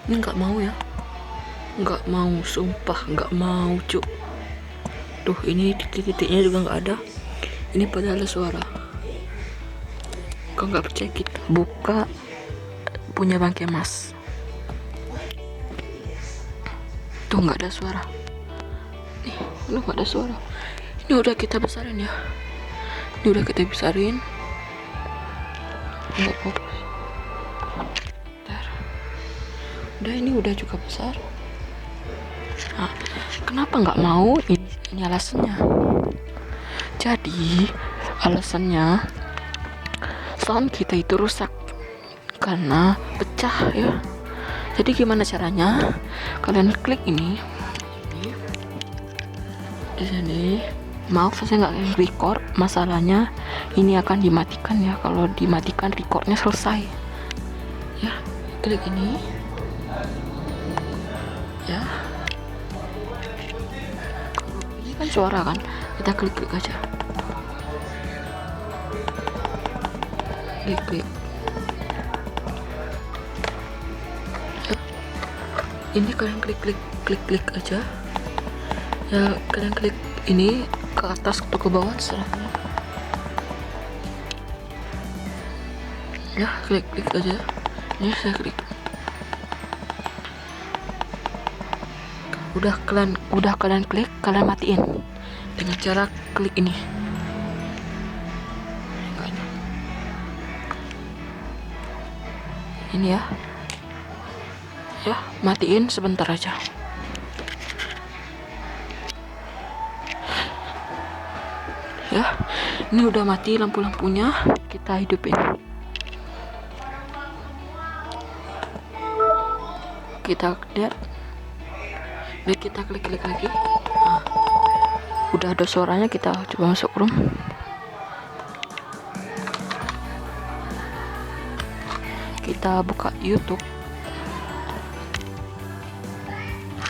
Ini nggak mau ya, nggak mau, sumpah nggak mau cuk. Tuh ini titik-titiknya juga nggak ada. Ini padahal ada suara. Kau nggak percaya, kita buka punya bangkai emas. Tuh nggak ada suara. Nih, lu nggak ada suara. Ini udah kita besarin ya. Ini udah kita besarin. Nggak fokus. Udah, ini udah juga besar. Nah, kenapa nggak mau? Ini alasannya. Jadi alasannya sound kita itu rusak karena pecah ya. Jadi gimana caranya? Kalian klik ini di sini. Maaf saya nggak record. Masalahnya ini akan dimatikan ya. Kalau dimatikan recordnya selesai. Ya, klik ini. Ya, ini kan suara kan, kita klik aja, klik. Ini kalian klik aja ya, kalian klik ini ke atas atau ke bawah serahnya ya, klik aja. Ini saya klik. Udah kalian klik, kalian matiin dengan cara klik ini. Ini ya, matiin sebentar aja. Ya, ini udah mati lampu-lampunya, kita hidupin. Kita lihat. Kita klik lagi. Nah, udah ada suaranya, kita coba masuk room. Kita buka YouTube.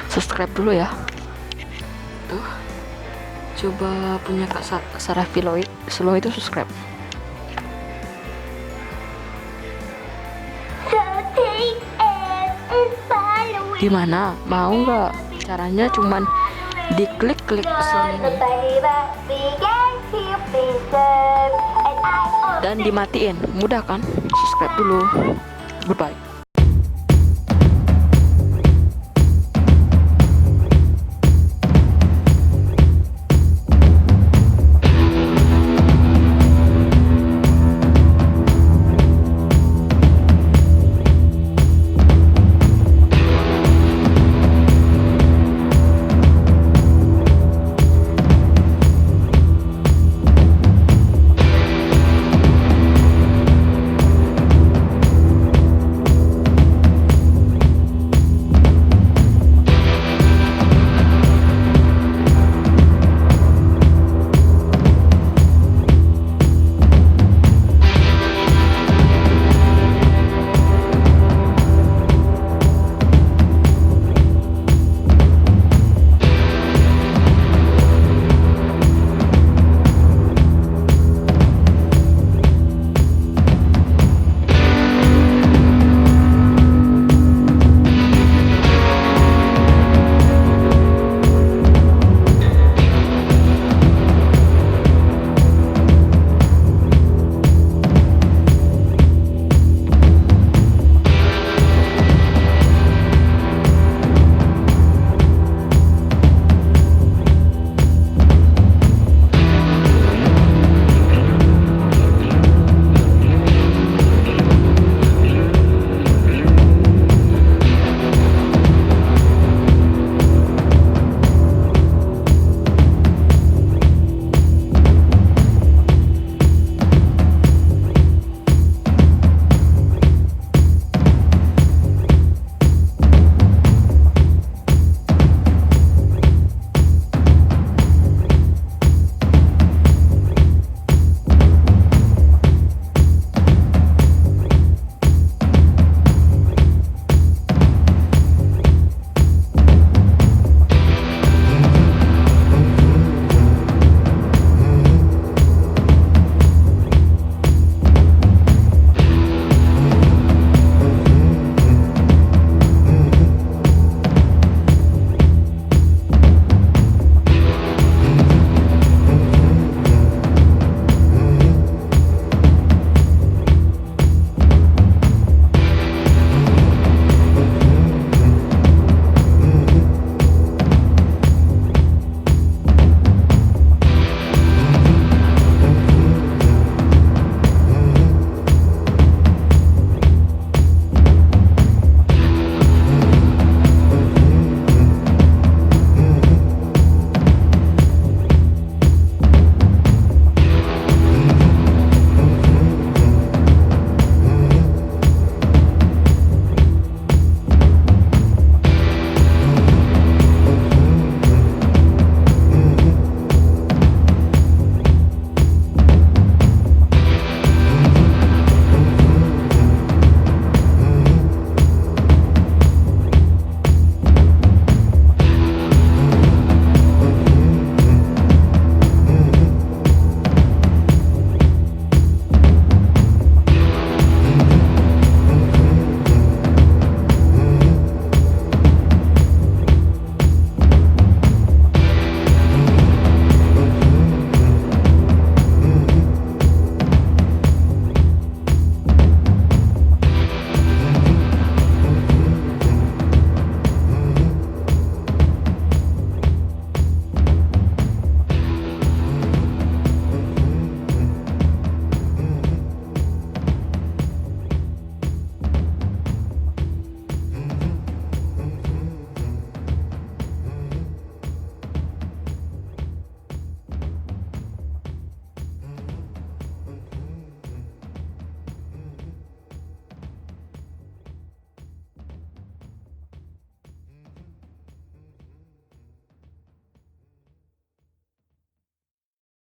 Subscribe dulu ya. Tuh, coba punya Kak Sarah Slow itu subscribe. Gimana? Mau nggak? Caranya cuman diklik sini dan dimatiin. Mudah kan? Subscribe dulu. Goodbye.